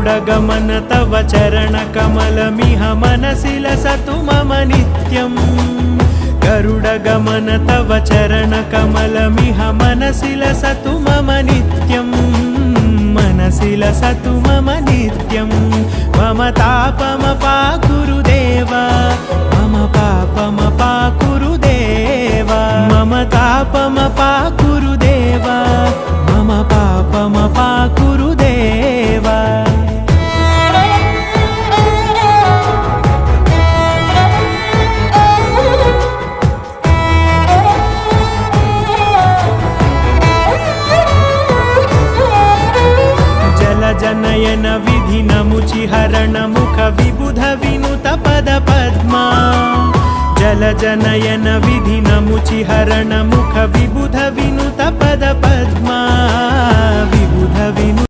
गरुडगमन तव चरणकमलमिह मनसि लसतु मम नित्यम् गरुडगमन तव चरणकमलमिह मनसि लसतु मम नित्यम् मनसि लसतु मम नित्यं मम तापमपाकुरु देवा मम पापमपाकुरु देवा मम तापमपाकुरु देवा मम पापमपाकुरु देवा जनयन विधि नमुचिहरण मुख विबुध विनुत पद पद्मा जल जनयन विधि नमुचिहरण मुख विबुध विनुत पद पद्मा विबुध विनुत